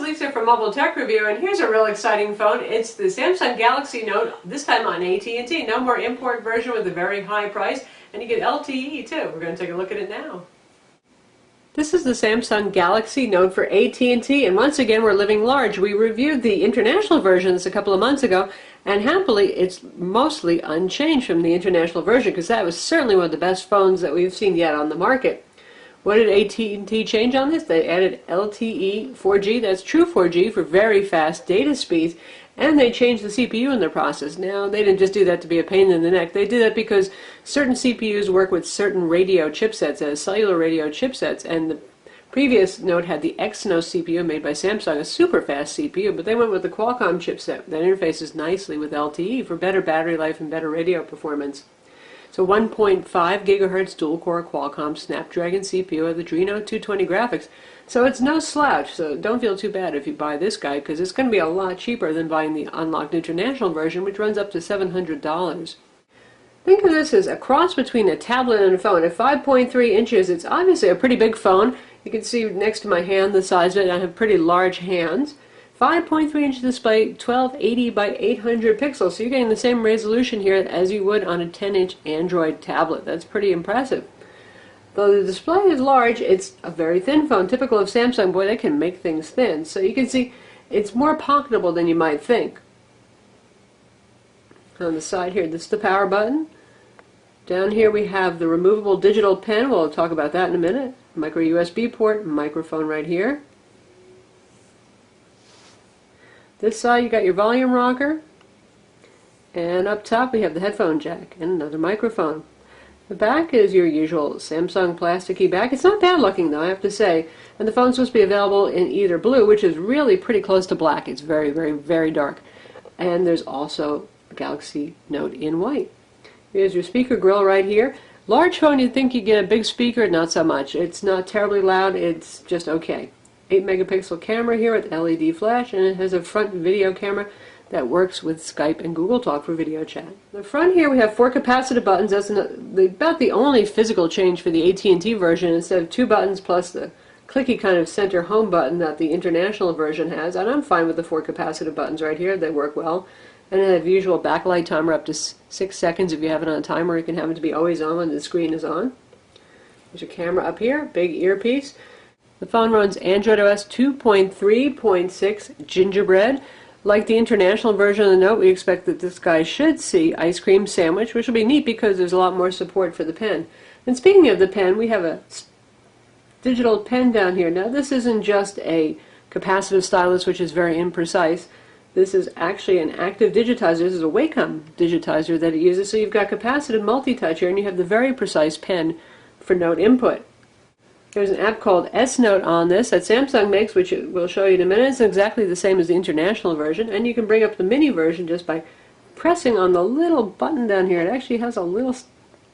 is Lisa from Mobile Tech Review, and here's a real exciting phone. It's the Samsung Galaxy Note, this time on AT&T. No more import version with a very high price, and you get LTE too. We're going to take a look at it now. This is the Samsung Galaxy Note for AT&T, and once again we're living large. We reviewed the international versions a couple of months ago, and happily it's mostly unchanged from the international version, because that was certainly one of the best phones that we've seen yet on the market. What did AT&T change on this? They added LTE 4G, that's true 4G for very fast data speeds, and they changed the CPU in the process. Now, they didn't just do that to be a pain in the neck. They did that because certain CPUs work with certain radio chipsets, as cellular radio chipsets, and the previous Note had the Exynos CPU made by Samsung, a super fast CPU, but they went with the Qualcomm chipset that interfaces nicely with LTE for better battery life and better radio performance. So 1.5 gigahertz dual-core Qualcomm Snapdragon CPU with Adreno 220 graphics. So it's no slouch, so don't feel too bad if you buy this guy, because it's going to be a lot cheaper than buying the unlocked international version, which runs up to $700. Think of this as a cross between a tablet and a phone. At 5.3 inches, it's obviously a pretty big phone. You can see next to my hand the size of it. I have pretty large hands. 5.3 inch display, 1280 by 800 pixels, so you're getting the same resolution here as you would on a 10-inch Android tablet. That's pretty impressive. Though the display is large, it's a very thin phone, typical of Samsung. Boy, they can make things thin. So you can see it's more pocketable than you might think. On the side here, this is the power button. Down here we have the removable digital pen. We'll talk about that in a minute. Micro USB port, microphone right here. This side you got your volume rocker, and up top we have the headphone jack and another microphone. The back is your usual Samsung plasticky back. It's not bad looking though, I have to say. And the phone's supposed to be available in either blue, which is really pretty close to black. It's very, very, very dark. And there's also a Galaxy Note in white. Here's your speaker grill right here. Large phone, you'd think you get a big speaker, not so much. It's not terribly loud, it's just okay. 8 megapixel camera here with LED flash, and it has a front video camera that works with Skype and Google Talk for video chat. The front here we have 4 capacitive buttons. That's about the only physical change for the AT&T version, instead of 2 buttons plus the clicky kind of center home button that the international version has. And I'm fine with the 4 capacitive buttons right here. They work well. And they have usual backlight timer up to 6 seconds if you have it on a timer. You can have it to be always on when the screen is on. There's your camera up here, big earpiece. The phone runs Android OS 2.3.6 Gingerbread. Like the international version of the Note, we expect that this guy should see Ice Cream Sandwich, which will be neat because there's a lot more support for the pen. And speaking of the pen, we have a digital pen down here. Now this isn't just a capacitive stylus, which is very imprecise. This is actually an active digitizer. This is a Wacom digitizer that it uses. So you've got capacitive multi-touch here, and you have the very precise pen for note input. There's an app called S-Note on this that Samsung makes, which we'll show you in a minute. It's exactly the same as the international version, and you can bring up the mini version just by pressing on the little button down here. It actually has a little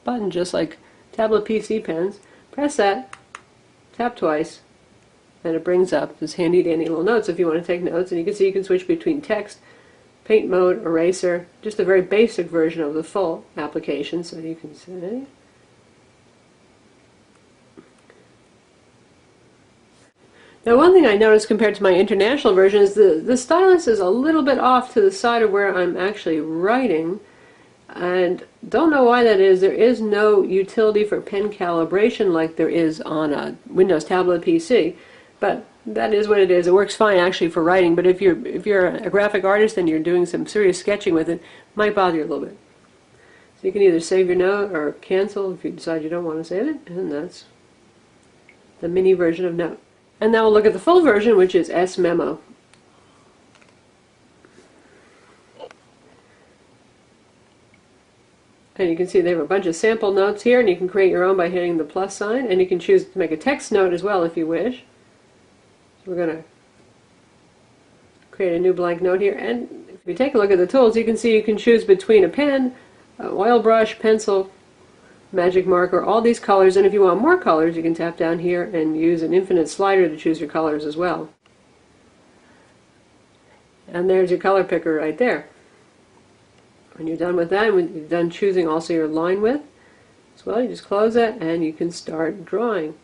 button just like tablet PC pens. Press that, tap twice, and it brings up this handy dandy little notes if you want to take notes. And you can see you can switch between text, paint mode, eraser, just a very basic version of the full application. So you can say, now one thing I noticed compared to my international version is the stylus is a little bit off to the side of where I'm actually writing, and don't know why that is. There is no utility for pen calibration like there is on a Windows tablet PC, but that is what it is. It works fine actually for writing, but if you're a graphic artist and you're doing some serious sketching with it, it might bother you a little bit. So you can either save your note or cancel if you decide you don't want to save it, and that's the mini version of Note. And now we'll look at the full version, which is S-Memo. And you can see they have a bunch of sample notes here, and you can create your own by hitting the plus sign, and you can choose to make a text note as well if you wish. So we're going to create a new blank note here, and if you take a look at the tools, you can see you can choose between a pen, an oil brush, pencil, magic marker, all these colors, and if you want more colors you can tap down here and use an infinite slider to choose your colors as well. And there's your color picker right there. When you're done with that, when you're done choosing also your line width as well, you just close it and you can start drawing.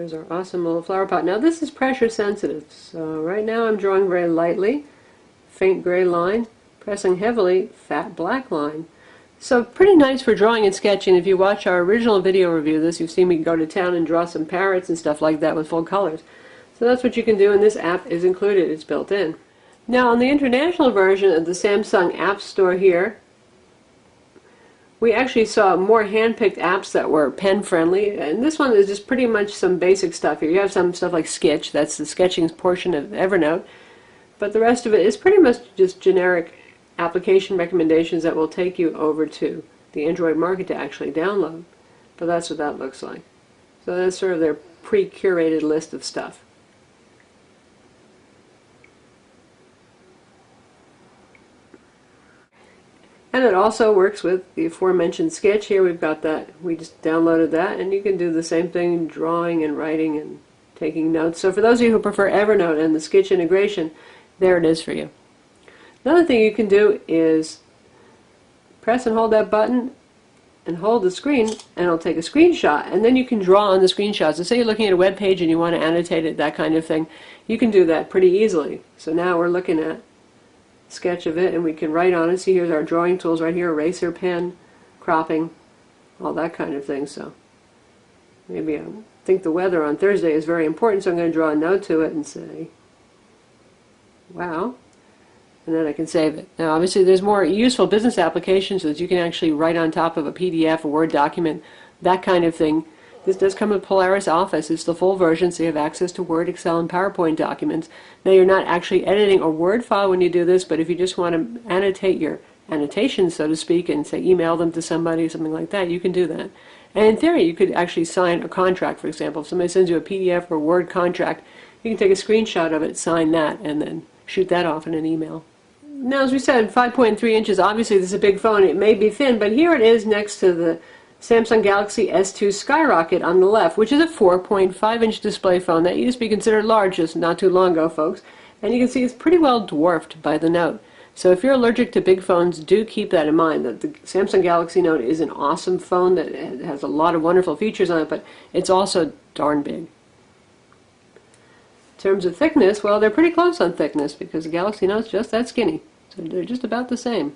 There's our awesome little flower pot. Now this is pressure sensitive, so right now I'm drawing very lightly, faint gray line, pressing heavily, fat black line. So pretty nice for drawing and sketching. If you watch our original video review of this, you've seen me go to town and draw some parrots and stuff like that with full colors. So that's what you can do, and this app is included, it's built in. Now on the international version of the Samsung App Store here, we actually saw more hand-picked apps that were pen-friendly, and this one is just pretty much some basic stuff here. You have some stuff like Sketch, that's the sketching portion of Evernote, but the rest of it is pretty much just generic application recommendations that will take you over to the Android market to actually download. But that's what that looks like. So that's sort of their pre-curated list of stuff. And it also works with the aforementioned Sketch. Here we've got that, we just downloaded that, and you can do the same thing, drawing and writing and taking notes. So for those of you who prefer Evernote and the Sketch integration, there it is for you. Another thing you can do is press and hold that button and hold the screen, and it'll take a screenshot, and then you can draw on the screenshot. So say you're looking at a web page and you want to annotate it, that kind of thing, you can do that pretty easily. So now we're looking at sketch of it, and we can write on it. See, here's our drawing tools right here, eraser, pen, cropping, all that kind of thing. So maybe I think the weather on Thursday is very important, so I'm going to draw a note to it and say, wow, and then I can save it. Now obviously there's more useful business applications that you can actually write on top of a PDF, a Word document, that kind of thing. This does come with Polaris Office. It's the full version, so you have access to Word, Excel, and PowerPoint documents. Now you're not actually editing a Word file when you do this, but if you just want to annotate your annotations, so to speak, and say email them to somebody, something like that, you can do that. And in theory, you could actually sign a contract, for example. If somebody sends you a PDF or Word contract, you can take a screenshot of it, sign that, and then shoot that off in an email. Now, as we said, 5.3 inches, obviously this is a big phone. It may be thin, but here it is next to the Samsung Galaxy S2 Skyrocket on the left, which is a 4.5-inch display phone that used to be considered large just not too long ago, folks. And you can see it's pretty well dwarfed by the Note. So if you're allergic to big phones, do keep that in mind, that the Samsung Galaxy Note is an awesome phone that has a lot of wonderful features on it, but it's also darn big. In terms of thickness, well, they're pretty close on thickness because the Galaxy Note's just that skinny. So they're just about the same.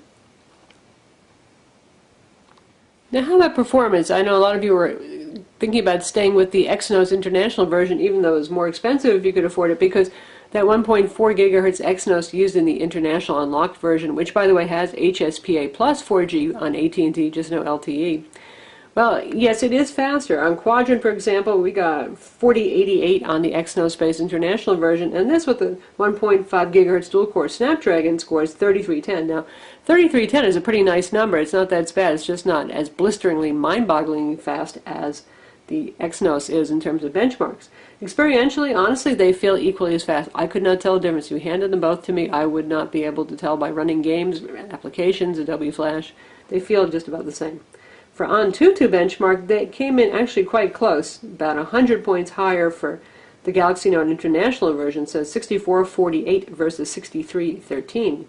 Now, how about performance? I know a lot of you were thinking about staying with the Exynos International version, even though it was more expensive if you could afford it, because that 1.4 gigahertz Exynos used in the International Unlocked version, which, by the way, has HSPA plus 4G on AT&T, just no LTE. Well, yes, it is faster. On Quadrant, for example, we got 4088 on the Exynos Space International version, and this with the 1.5 gigahertz dual-core Snapdragon scores 3310. Now, 3310 is a pretty nice number. It's not that bad. It's just not as blisteringly, mind-bogglingly fast as the Exynos is in terms of benchmarks. Experientially, honestly, they feel equally as fast. I could not tell the difference. You handed them both to me, I would not be able to tell by running games, applications, Adobe Flash. They feel just about the same. For AT&T benchmark, they came in actually quite close, about 100 points higher for the Galaxy Note International version, so 6448 versus 6313.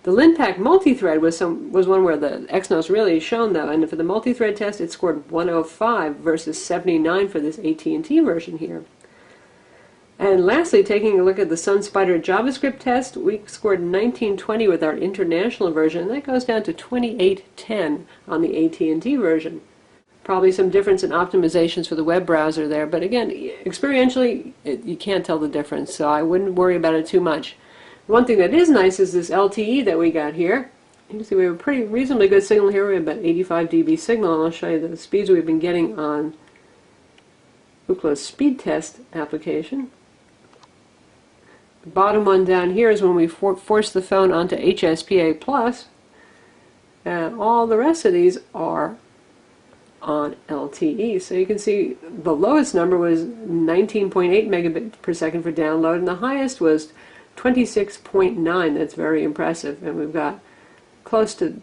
The Linpack multi-thread was one where the Exynos really shone, though, and for the multi-thread test it scored 105 versus 79 for this AT&T version here. And lastly, taking a look at the SunSpider JavaScript test, we scored 1920 with our international version, and that goes down to 2810 on the AT&T version. Probably some difference in optimizations for the web browser there, but again, experientially, you can't tell the difference, so I wouldn't worry about it too much. One thing that is nice is this LTE that we got here. You can see we have a pretty reasonably good signal here. We have about 85 dB signal, and I'll show you the speeds we've been getting on Ookla's speed test application. The bottom one down here is when we force the phone onto HSPA plus, and all the rest of these are on LTE. So you can see the lowest number was 19.8 megabit per second for download, and the highest was 26.9. That's very impressive, and we've got close to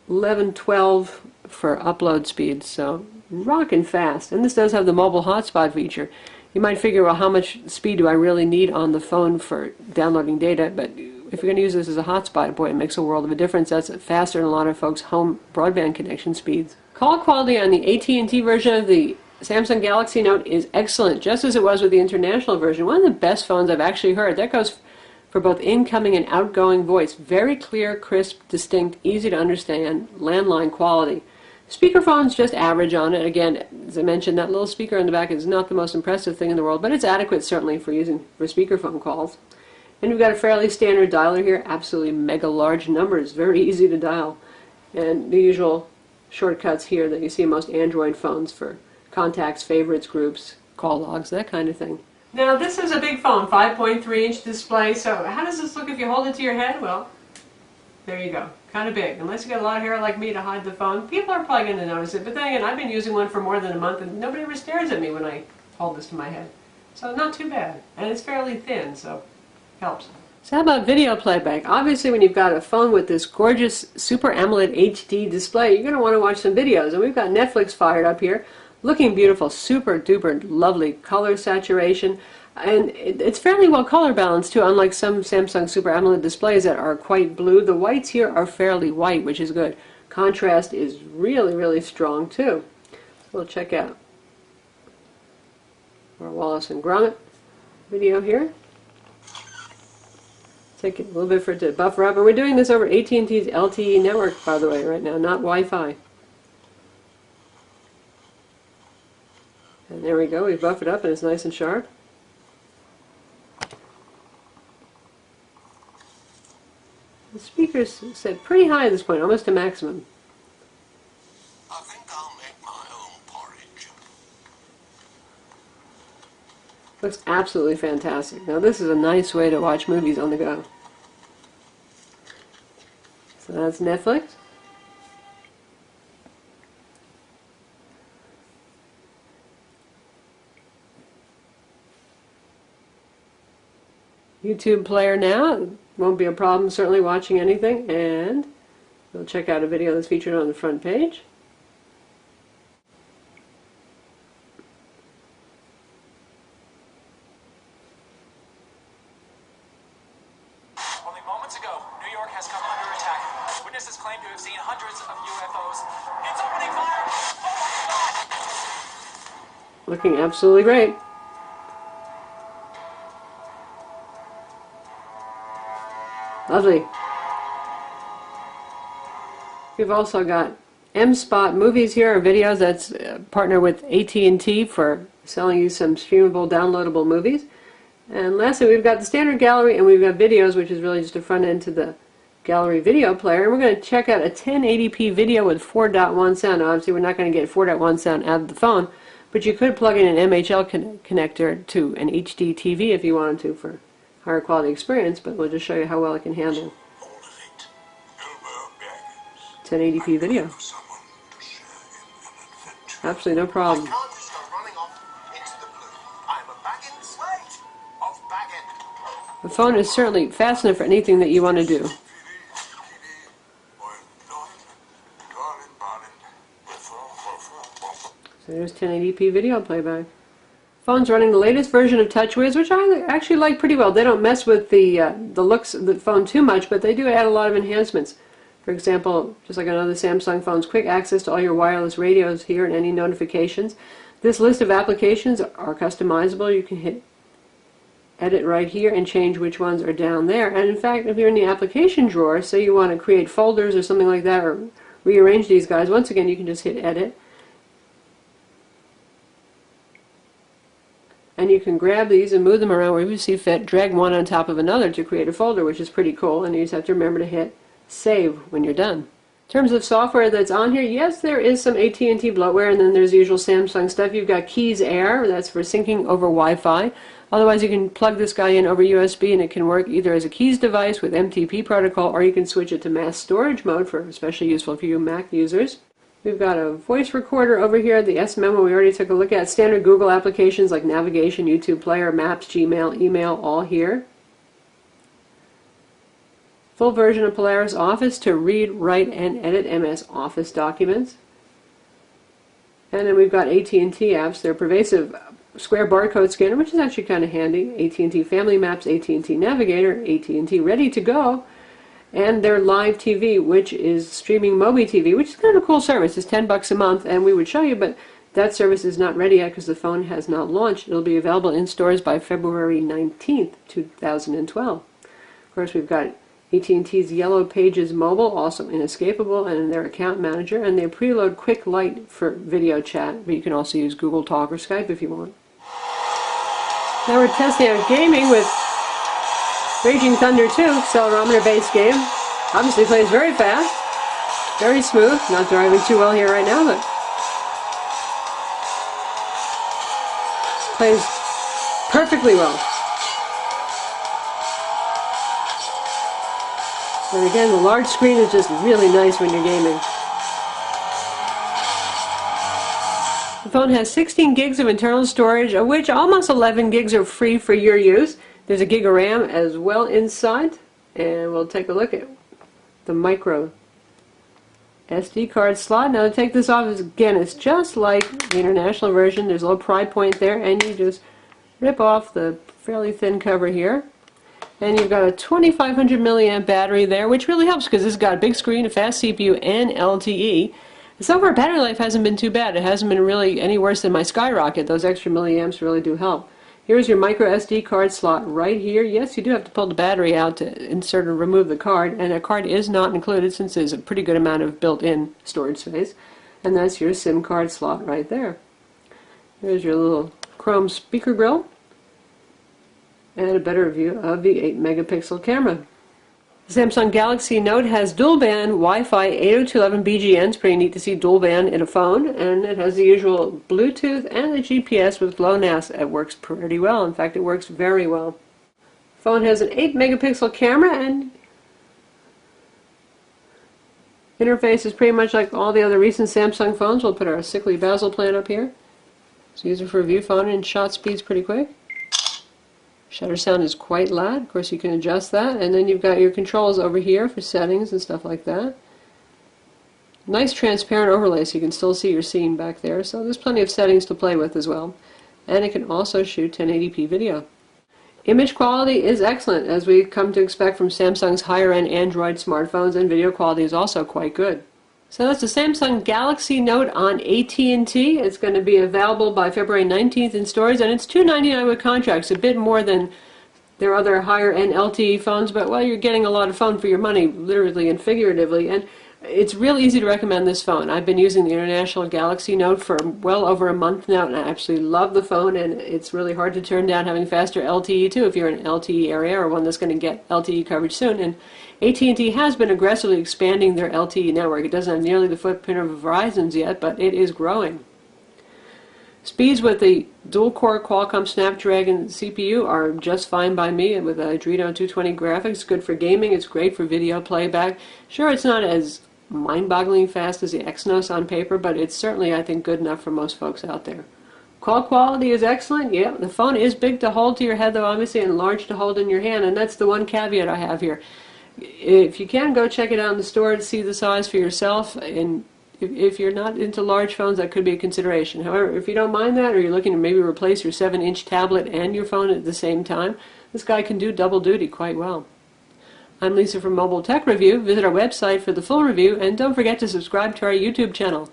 11, 12 for upload speed, so rockin' fast. And this does have the mobile hotspot feature. You might figure, well, how much speed do I really need on the phone for downloading data? But if you're going to use this as a hotspot, boy, it makes a world of a difference. That's faster than a lot of folks' home broadband connection speeds. Call quality on the AT&T version of the Samsung Galaxy Note is excellent, just as it was with the international version. One of the best phones I've actually heard. That goes for both incoming and outgoing voice. Very clear, crisp, distinct, easy to understand, landline quality. Speakerphone's just average on it. Again, as I mentioned, that little speaker in the back is not the most impressive thing in the world, but it's adequate certainly for using for speakerphone calls. And we've got a fairly standard dialer here, absolutely mega large numbers, very easy to dial. And the usual shortcuts here that you see in most Android phones for contacts, favorites, groups, call logs, that kind of thing. Now this is a big phone, 5.3-inch display, so how does this look if you hold it to your head? Well, there you go. Kind of big. Unless you got a lot of hair like me to hide the phone, people are probably going to notice it. But then again, I've been using one for more than a month and nobody ever stares at me when I hold this to my head. So not too bad. And it's fairly thin, so helps. So how about video playback? Obviously when you've got a phone with this gorgeous Super AMOLED HD display, you're going to want to watch some videos. And we've got Netflix fired up here. Looking beautiful, super duper lovely color saturation. And it's fairly well color balanced too, unlike some Samsung Super AMOLED displays that are quite blue. The whites here are fairly white, which is good. Contrast is really, really strong too. We'll check out our Wallace and Gromit video here. Take it a little bit for it to buffer up. And we're doing this over AT&T's LTE network, by the way, right now, not Wi-Fi. And there we go, we've buffered up and it's nice and sharp. The speaker's set pretty high at this point, almost to maximum. I think I'll make my own porridge. Looks absolutely fantastic. Now this is a nice way to watch movies on the go. So that's Netflix. YouTube player now. Won't be a problem certainly watching anything, and we'll check out a video that's featured on the front page. Only moments ago, New York has come under attack. Witnesses claim to have seen hundreds of UFOs. It's opening fire! Oh my God! Looking absolutely great. Lovely. We've also got M-Spot Movies here, or videos that's partner with AT&T for selling you some streamable, downloadable movies. And lastly, we've got the standard gallery, and we've got videos, which is really just a front end to the gallery video player. And we're going to check out a 1080p video with 4.1 sound. Now, obviously, we're not going to get 4.1 sound out of the phone, but you could plug in an MHL connector to an HD TV if you wanted to for higher quality experience, but we'll just show you how well it can handle 1080p video. Absolutely no problem. The phone is certainly fast enough for anything that you want to do. So there's 1080p video playback. Phone's running the latest version of TouchWiz, which I actually like pretty well. They don't mess with the looks of the phone too much, but they do add a lot of enhancements. For example, just like on other Samsung phones, quick access to all your wireless radios here and any notifications. This list of applications are customizable. You can hit edit right here and change which ones are down there. And in fact, if you're in the application drawer, say you want to create folders or something like that, or rearrange these guys, once again you can just hit edit. And you can grab these and move them around wherever you see fit, drag one on top of another to create a folder, which is pretty cool, and you just have to remember to hit save when you're done. In terms of software that's on here, yes, there is some AT&T bloatware, and then there's the usual Samsung stuff. You've got Keys Air, that's for syncing over Wi-Fi. Otherwise, you can plug this guy in over USB, and it can work either as a keys device with MTP protocol, or you can switch it to mass storage mode, for especially useful for you Mac users. We've got a voice recorder over here, the S-Memo we already took a look at. Standard Google applications like navigation, YouTube Player, Maps, Gmail, email, all here. Full version of Polaris Office to read, write, and edit MS Office documents. And then we've got AT&T apps. They're pervasive square barcode scanner, which is actually kind of handy. AT&T Family Maps, AT&T Navigator, AT&T Ready to Go. And their live TV, which is streaming Mobi TV, which is kind of a cool service. It's $10 a month, and we would show you, but That service is not ready yet because the phone has not launched. It'll be available in stores by February 19th, 2012. Of course, we've got AT&T's Yellow Pages Mobile, also inescapable, and their account manager, and they preload Quick Lite for video chat, but you can also use Google Talk or Skype if you want. Now we're testing out gaming with Raging Thunder 2, accelerometer-based game. Obviously plays very fast, very smooth. Not driving too well here right now, but plays perfectly well. And again, the large screen is just really nice when you're gaming. The phone has 16 gigs of internal storage, of which almost 11 gigs are free for your use. There's a gig of RAM as well inside, and we'll take a look at the micro SD card slot. Now to take this off, again, it's just like the international version. There's a little pry point there, and you just rip off the fairly thin cover here. And you've got a 2500 milliamp battery there, which really helps because it's got a big screen, a fast CPU, and LTE. So far, battery life hasn't been too bad. It hasn't been really any worse than my Skyrocket. Those extra milliamps really do help. Here's your micro SD card slot right here. Yes, you do have to pull the battery out to insert or remove the card, and a card is not included since there's a pretty good amount of built-in storage space. And that's your SIM card slot right there. Here's your little chrome speaker grill, and a better view of the 8 megapixel camera. The Samsung Galaxy Note has dual band Wi-Fi 802.11bgn. It's pretty neat to see dual band in a phone, and it has the usual Bluetooth and the GPS with GLONASS. It works pretty well. In fact, it works very well. The phone has an 8 megapixel camera, and interface is pretty much like all the other recent Samsung phones. We'll put our sickly bezel plan up here. So use it for a viewfinder, and shot speed's pretty quick. Shutter sound is quite loud. Of course, you can adjust that. And then you've got your controls over here for settings and stuff like that. Nice transparent overlay so you can still see your scene back there. So there's plenty of settings to play with as well. And it can also shoot 1080p video. Image quality is excellent, as we come to expect from Samsung's higher-end Android smartphones, and video quality is also quite good. So that's the Samsung Galaxy Note on AT&T. It's going to be available by February 19th in stores, and it's $299 with contracts, a bit more than their other higher-end LTE phones, but well, you're getting a lot of phone for your money, literally and figuratively, and it's real easy to recommend this phone. I've been using the International Galaxy Note for well over a month now, and I absolutely love the phone, and it's really hard to turn down having faster LTE too if you're in an LTE area or one that's going to get LTE coverage soon. And AT&T has been aggressively expanding their LTE network. It doesn't have nearly the footprint of Verizon's yet, but it is growing. Speeds with the dual-core Qualcomm Snapdragon CPU are just fine by me, and with Adreno 220 graphics, good for gaming. It's great for video playback. Sure, it's not as mind-bogglingly fast as the Exynos on paper, but it's certainly, I think, good enough for most folks out there. Call quality is excellent. Yeah, the phone is big to hold to your head, though, obviously, and large to hold in your hand, and that's the one caveat I have here. If you can, go check it out in the store to see the size for yourself, and if you're not into large phones, that could be a consideration. However, if you don't mind that, or you're looking to maybe replace your 7-inch tablet and your phone at the same time, this guy can do double duty quite well. I'm Lisa from Mobile Tech Review. Visit our website for the full review, and don't forget to subscribe to our YouTube channel.